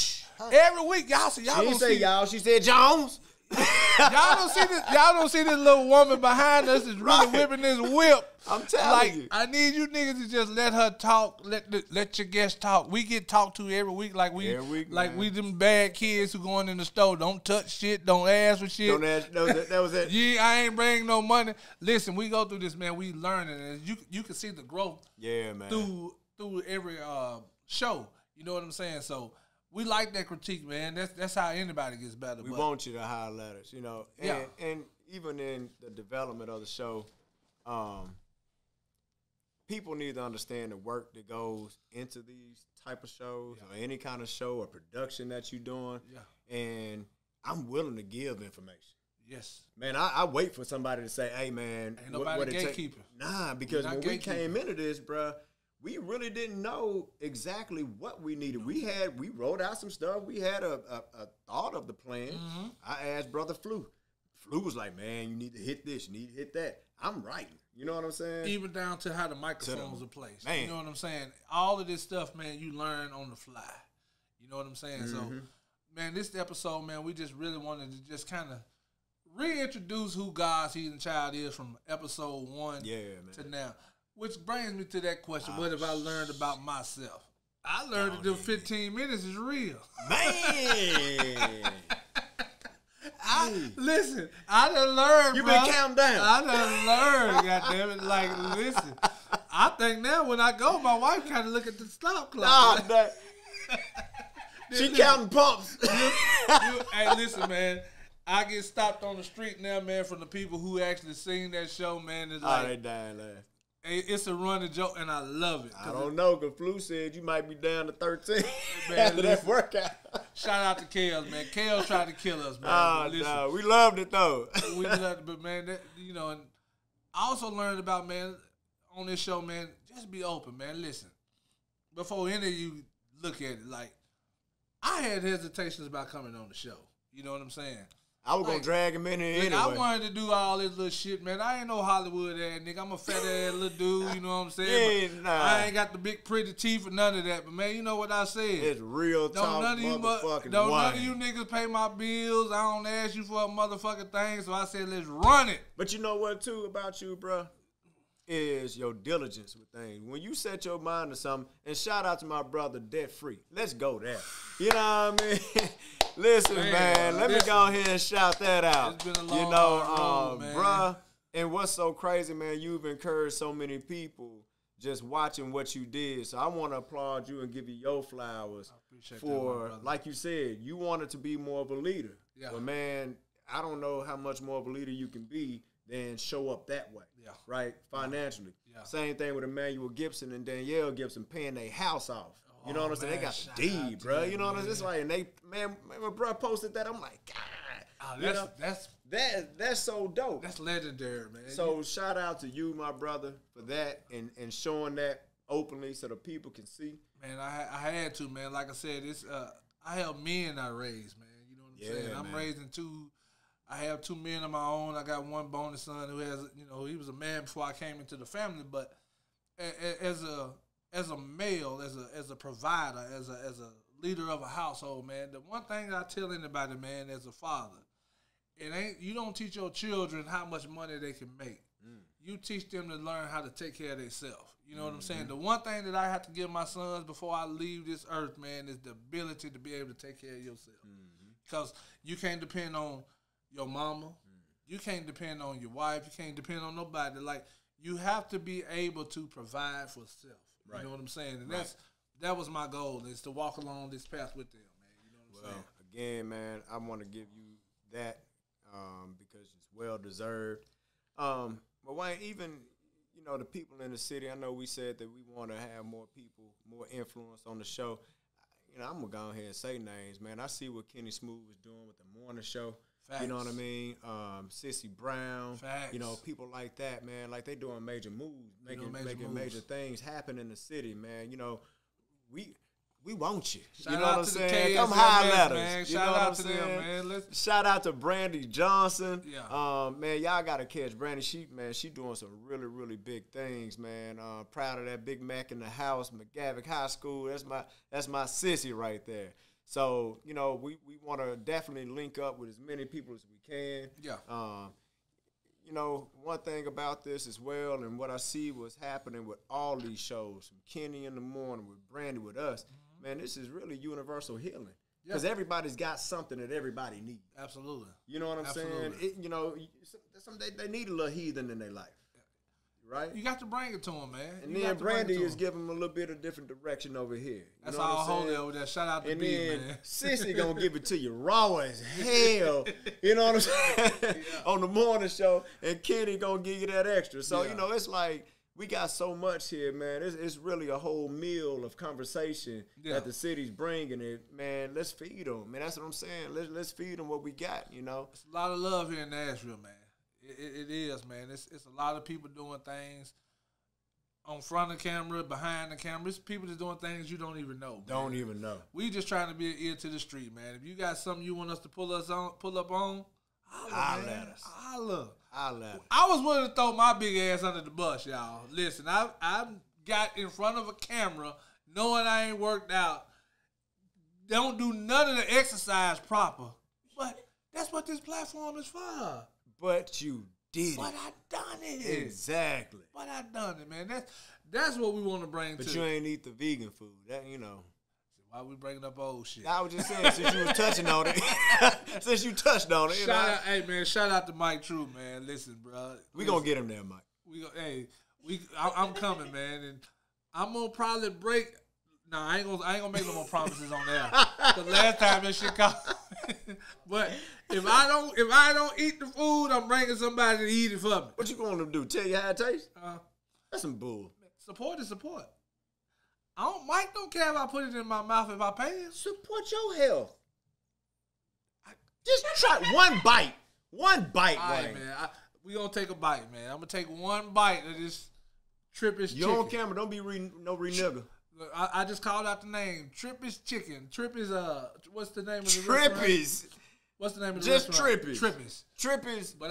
Every week, y'all see y'all. She didn't say y'all. She said Jones. Y'all don't see this little woman behind us is really whipping this whip. I'm telling you. I need you niggas to just let her talk. Let your guests talk. We get talked to every week like we them bad kids who going in the store. Don't touch shit. Don't ask for shit. Don't ask. That was it. Yeah, I ain't bringing no money. Listen, we go through this, man. We learning, and you can see the growth. Yeah, man. Through every show. You know what I'm saying? So we like that critique, man. That's how anybody gets better. We want you to highlight us, you know. And even in the development of the show, people need to understand the work that goes into these type of shows or any kind of show or production that you're doing. Yeah. And I'm willing to give information. Yes. Man, I wait for somebody to say, hey, man. Ain't nobody gatekeeper. Nah, because when we came into this, bruh, we really didn't know exactly what we needed. We wrote out some stuff. We had a thought of the plan. Mm-hmm. I asked Brother Flu. Flu was like, man, you need to hit this. You need to hit that. I'm writing. You know what I'm saying? Even down to how the microphones are placed. Man. You know what I'm saying? All of this stuff, man, you learn on the fly. You know what I'm saying? Mm-hmm. So, man, this episode, man, we just really wanted to just kind of reintroduce who God's Heathen Child is from episode 1 to now. Which brings me to that question, what have I learned about myself? I learned that the 15 minutes is real. Man! Listen, I done learned, you been counting down. I done learned, goddammit. Like, listen, I think now when I go, my wife kind of look at the stop clock. Nah, she counting pumps. Hey, listen, man. I get stopped on the street now, man, from the people who actually seen that show, man. It's like, they dying laughing. It's a running joke, and I love it. I don't know, because Flu said you might be down to 13 after that workout. Shout out to Kels, man. Kels tried to kill us, man. No, we loved it, though. We loved it, but, man, and I also learned about, man, on this show, man, just be open, man. Listen, before any of you look at it, like, I had hesitations about coming on the show. You know what I'm saying? I was going to drag him in here anyway. I wanted to do all this little shit, man. I ain't no Hollywood ass nigga. I'm a fat ass little dude, you know what I'm saying? Yeah, nah. I ain't got the big pretty teeth or none of that. But, man, you know what I said? It's real talk, motherfucking Don't none of you niggas pay my bills. I don't ask you for a motherfucking thing. So I said, let's run it. But you know what, too, about you, bro? Is your diligence with things. When you set your mind to something, and shout out to my brother, Debt Free. Let's go there. You know what I mean? Listen, man, let me go ahead and shout that out. It's been a long road, man. Bruh, and what's so crazy, man, you've encouraged so many people just watching what you did. So I want to applaud you and give you your flowers for, like you said, you wanted to be more of a leader. Yeah. But, man, I don't know how much more of a leader you can be than show up that way, right, financially. Yeah. Same thing with Emmanuel Gibson and Danielle Gibson paying their house off. You know what I'm saying? They got the D, bro. You know what I'm saying? It's like, and they, man, when bro posted that, I'm like, God. That's so dope. That's legendary, man. So shout out to you, my brother, for that and showing that openly so the people can see. Man, I had to, man. Like I said, it's I help men I raise, man. You know what I'm saying? I'm raising two. I have two men of my own. I got one bonus son who has, you know, he was a man before I came into the family. But as a male, as a provider, as a leader of a household, man, the one thing I tell anybody, man, as a father, you don't teach your children how much money they can make. You teach them to learn how to take care of themselves. You know what I'm saying? The one thing that I have to give my sons before I leave this earth, man, is the ability to be able to take care of yourself. Because you can't depend on your mama. You can't depend on your wife. You can't depend on nobody. Like, you have to be able to provide for self. Right. You know what I'm saying? And that was my goal, is to walk along this path with them, man. You know what I'm saying? Again, man, I want to give you that because it's well deserved. But Wayne, even, you know, the people in the city, I know we said that we want to have more people, more influence on the show. You know, I'm going to go ahead and say names, man. I see what Kenny Smooth was doing with the morning show. Facts. You know what I mean? Sissy Brown. Facts. You know, people like that, man. Like, they doing major moves, making major things happen in the city, man. You know, we want you. You know what I'm saying? Come holler at us. Shout out to them, man. Shout out to Brandy Johnson. Yeah. Man, y'all gotta catch Brandy. She doing some really, really big things, man. Proud of that Big Mac in the house, McGavick High School. That's my sissy right there. So, you know, we want to definitely link up with as many people as we can. Yeah. You know, one thing about this as well, and what I see what's happening with all these shows, from Kenny in the morning, with Brandy, with us, man, this is really universal healing. Because everybody's got something that everybody needs. Absolutely. You know what I'm saying? You know, they need a little heathen in their life. Right? You got to bring it to them, man. And then Brandy is giving them a little bit of different direction over here. That's all holy over there. Shout out to B, man. Sissy going to give it to you raw as hell. You know what I'm saying? On the morning show. And Kenny going to give you that extra. So, you know, it's like, we got so much here, man. It's really a whole meal of conversation that the city's bringing it. Man, let's feed them. Man, that's what I'm saying. Let's feed them what we got, you know. It's a lot of love here in Nashville, man. It is, man. It's a lot of people doing things on front of the camera, behind the camera. It's people that's doing things you don't even know. Don't even know. We just trying to be an ear to the street, man. If you got something you want us to pull up on, holla at us. Holla at us. I was willing to throw my big ass under the bus, y'all. Listen, I got in front of a camera knowing I ain't worked out. Don't do none of the exercise proper. But that's what this platform is for. But you did it. But I done it. Exactly. But I done it, man. That's what we want to bring to. But you ain't eat the vegan food. That, you know. Why we bringing up old shit? I was just saying, since you was touching on it. Since you touched on it. Hey, man, shout out to Mike True, man. Listen, bro. We going to get him there, Mike. I'm coming, man. And I'm going to probably break. No, I ain't gonna make no more promises on that. The last time that shit caught. But if I don't eat the food, I'm bringing somebody to eat it for me. What you going to do? Tell you how it tastes? That's some bull. Support is support. Mike don't care if I put it in my mouth if I pay him. Support your health. Just try one bite. One bite, all right, man. We gonna take a bite, man. I'm gonna take one bite of this Tripp's chicken. You on camera? Don't be no renigger. Look, I just called out the name. Tripp's Chicken. Tripp's, what's the name of the Tripp's. What's the name of the just restaurant? Tripp's. Tripp's. Tripp's. But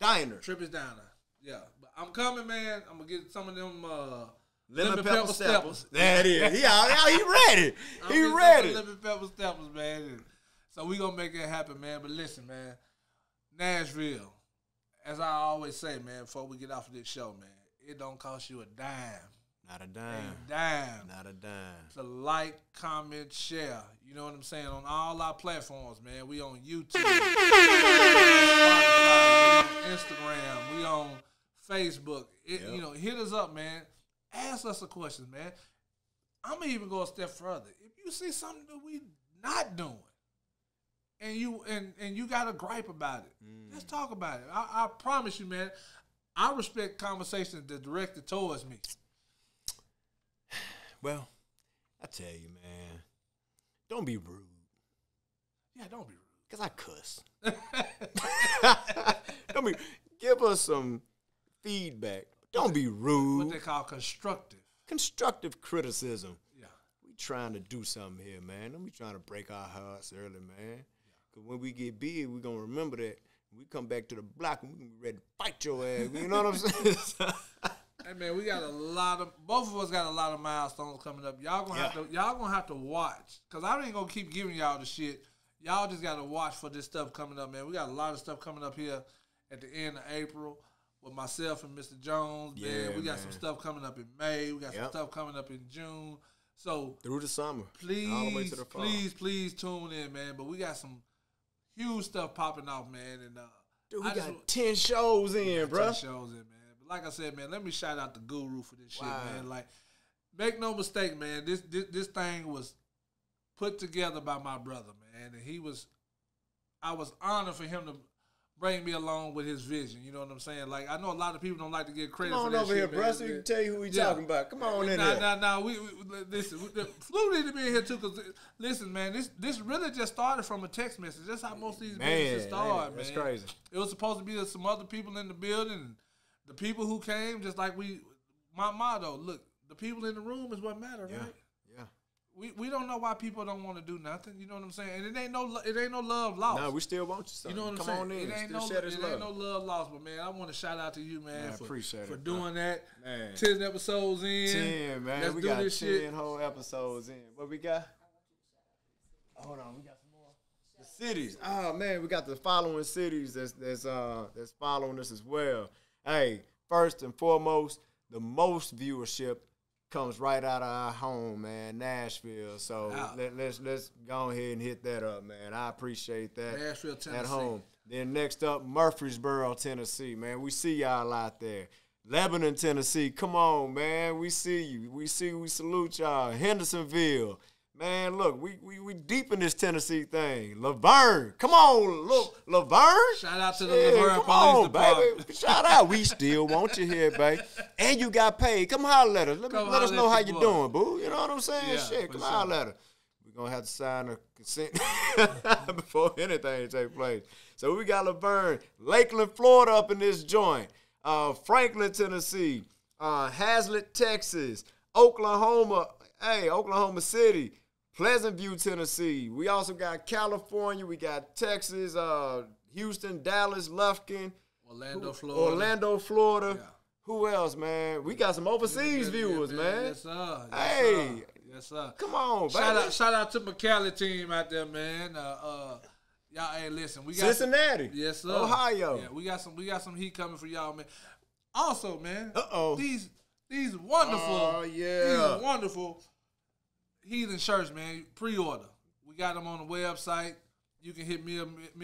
Diner. Tripp's Diner. Yeah. But I'm coming, man. I'm going to get some of them lemon pepper steppers. That is. He ready. He ready. Lemon pepper steppers, man. So we going to make it happen, man. But listen, man. Nashville, as I always say, man, before we get off of this show, man, it don't cost you a dime. Not a dime. Ain't a dime. Not a dime. To like, comment, share. You know what I'm saying? On all our platforms, man. We on YouTube. We on Instagram. We on Facebook. You know, hit us up, man. Ask us a question, man. I'm going to even go a step further. If you see something that we not doing, and you got a gripe about it, let's talk about it. I promise you, man, I respect conversations that directed towards me. Well, I tell you, man, don't be rude. Yeah, don't be rude. Because I cuss. Don't be, give us some feedback. Don't be rude. What they call constructive. Constructive criticism. Yeah. We trying to do something here, man. Don't be trying to break our hearts early, man. Because when we get big, we're going to remember that. When we come back to the block, and we going to be ready to fight your ass. You know what I'm saying? Hey, man, we got both of us got a lot of milestones coming up. Y'all gonna have to watch. Because I ain't going to keep giving y'all the shit. Y'all just got to watch for this stuff coming up, man. We got a lot of stuff coming up here at the end of April with myself and Mr. Jones, man. Yeah, we got some stuff coming up in May. We got some stuff coming up in June. So through the summer. Please, all the way to the fall. please tune in, man. But we got some huge stuff popping off, man. And dude, we got 10 shows in, bro. 10 shows in, man. But like I said, man, let me shout out the guru for this shit, man. Like, make no mistake, man. This thing was put together by my brother, man. And I was honored for him to bring me along with his vision. You know what I'm saying? Like, I know a lot of people don't like to get credit for that shit. Come on over here, bro, so you can tell you who we talking about. Come on in here. Nah, listen, Flu need to be in here too, because, listen, man, this really just started from a text message. That's how most of these businesses start, man. That's crazy. It was supposed to be some other people in the building. The people who came, just like my motto, look, the people in the room is what matter, right? Yeah. We don't know why people don't want to do nothing. You know what I'm saying? And it ain't no love lost. No, we still want you, son. You know what I'm saying? saying? It ain't no love lost. But man, I want to shout out to you, man, for doing that. Man. 10 episodes in. 10, man. Let's we do got this 10 shit. whole episodes in. What we got? Hold on, we got some more. The cities. Oh man, we got the following cities that's following us as well. Hey, first and foremost, the most viewership comes right out of our home, man, Nashville. So let's go ahead and hit that up, man. I appreciate that. Nashville, Tennessee. At home. Then next up, Murfreesboro, Tennessee, man. We see y'all out there. Lebanon, Tennessee. Come on, man. We see you. We salute y'all. Hendersonville. Man, look, we deep in this Tennessee thing. Laverne. Come on, look, Laverne. Shout out to the Laverne Police Department. Baby. Shout out. We still want you here, baby. And you got paid. Come holler at us. Let us know how you doing, boo. You know what I'm saying? Yeah, shit, come holler at us. We're going to have to sign a consent before anything takes place. So we got Laverne. Lakeland, Florida up in this joint. Franklin, Tennessee. Hazlet, Texas. Oklahoma City. Pleasant View, Tennessee. We also got California. We got Texas, Houston, Dallas, Lufkin. Orlando, Florida. Yeah. Who else, man? We got some overseas viewers, man. Yes, sir. Yes, sir. Come on, baby. Shout out to McCallie team out there, man. Y'all, hey, listen, we got Cincinnati. Yes, sir. Ohio. Yeah, we got some heat coming for y'all, man. Also, man. These wonderful. These wonderful Heathen shirts, man. Pre-order. We got them on the website. You can hit me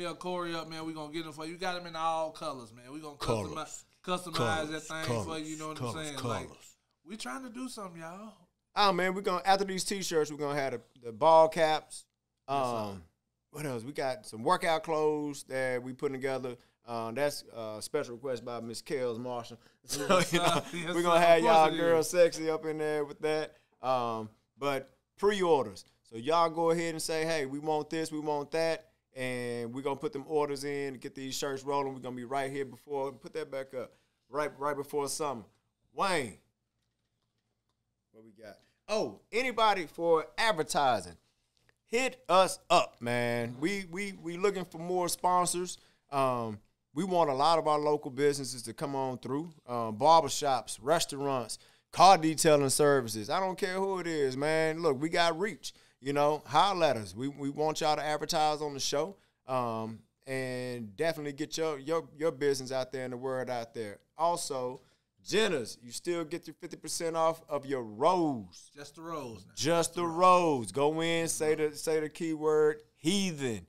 or Corey up, man. We're going to get them for you. You got them in all colors, man. We're going to customize that thing for you. You know what I'm saying? Like, we trying to do something, y'all. Oh, man, after these T-shirts, we're going to have the ball caps. What else? We got some workout clothes that we putting together. That's a special request by Miss Kels Marshall. So, we're going to have y'all girls sexy up in there with that. But pre-orders. So y'all go ahead and say, hey, we want this, we want that, and we're going to put them orders in, get these shirts rolling. We're going to be right here put that back up, right before summer. Wayne, what we got? Oh, anybody for advertising, hit us up, man. We looking for more sponsors. We want a lot of our local businesses to come on through, barbershops, restaurants, car detailing services. I don't care who it is, man. Look, we got reach. You know, holler at us. We want y'all to advertise on the show, and definitely get your business out there and the word out there. Also, Jenna's, you still get your 50% off of your rose. Just the rose. Now. Just the rose. Go in, say the keyword Heathen.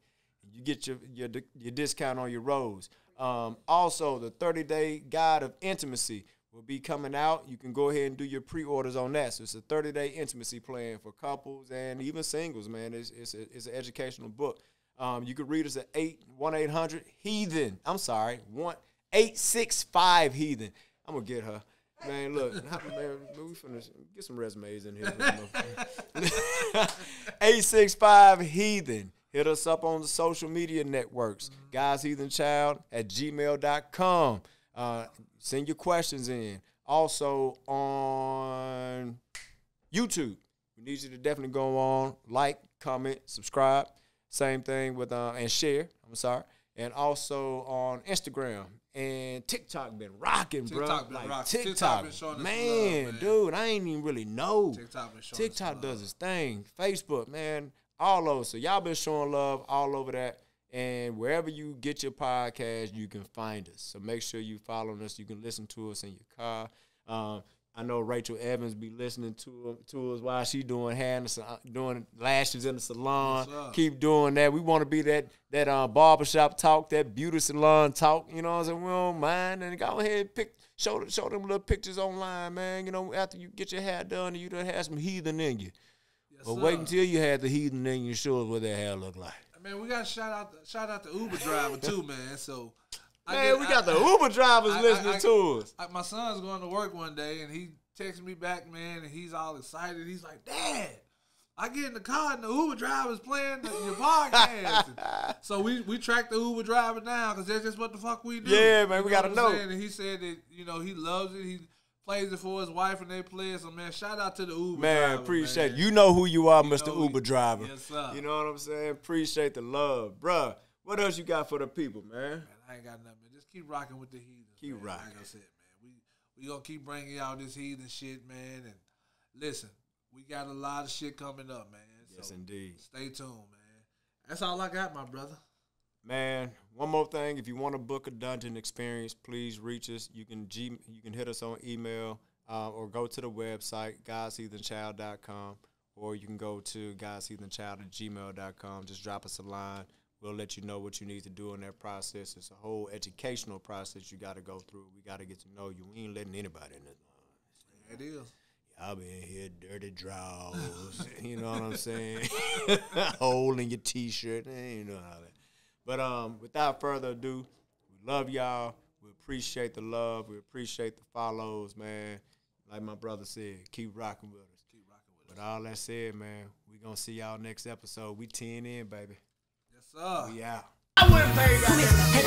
You get your discount on your rose. Also, the 30-day guide of intimacy will be coming out. You can go ahead and do your pre-orders on that. So it's a 30-day intimacy plan for couples and even singles, man. It's an educational book. You can read us at 1-800-HEATHEN. I'm sorry, 865-HEATHEN. I'm going to get her. Man, look, man, we finna get some resumes in here. 865 Heathen. Hit us up on the social media networks. guysheathenchild@gmail.com. Send your questions in. Also on YouTube. We need you to definitely go on, like, comment, subscribe. Same thing with and share. I'm sorry. And also on Instagram and TikTok been rocking, bro. TikTok been showing man, dude, I ain't even really know. TikTok does its thing. Facebook, man, all over. So y'all been showing love all over that. And wherever you get your podcast, you can find us. So make sure you follow us. You can listen to us in your car. I know Rachel Evans be listening to us while she doing hair, doing lashes in the salon. Keep doing that. We want to be that barbershop talk, that beauty salon talk. You know what I'm saying? We don't mind. And go ahead and show them little pictures online, man. You know, after you get your hair done, you done have some heathen in you. Yes, but wait until you have the heathen in you, show us what that hair look like. Man, we got to shout out the Uber driver too, man. So. Man, we got the Uber drivers listening to us. My son's going to work one day, and he texted me back, man, and he's all excited. He's like, Dad, I get in the car, and the Uber driver's playing your podcast. So we track the Uber driver down because that's just what the fuck we do. Yeah, man, we got to know. And he said that, you know, he loves it. He plays it for his wife, and they play it. So, man, shout out to the Uber driver. Man, appreciate it. You know who you are, Mr. Uber driver. Yes, sir. You know what I'm saying? Appreciate the love. Bruh, what else you got for the people, man? I ain't got nothing, man. Just keep rocking with the Heathens. Keep rocking. Like I said, man. We going to keep bringing y'all this Heathen shit, man. And listen, we got a lot of shit coming up, man. Yes, so indeed. Stay tuned, man. That's all I got, my brother. Man, one more thing. If you want to book a dungeon experience, please reach us. You can hit us on email or go to the website, guysheathenchild.com, or you can go to guysheathenchild@gmail.com. Just drop us a line. We'll let you know what you need to do in that process. It's a whole educational process you got to go through. We got to get to know you. We ain't letting anybody in this. It is. Y'all be in here, dirty drawers. You know what I'm saying? Hole in your T-shirt. You know how that. But without further ado, we love y'all. We appreciate the love. We appreciate the follows, man. Like my brother said, keep rocking with us. Keep rocking with us. But all that said, man, we going to see y'all next episode. We 10 in, baby. Yes, sir. We out. I wouldn't pay that.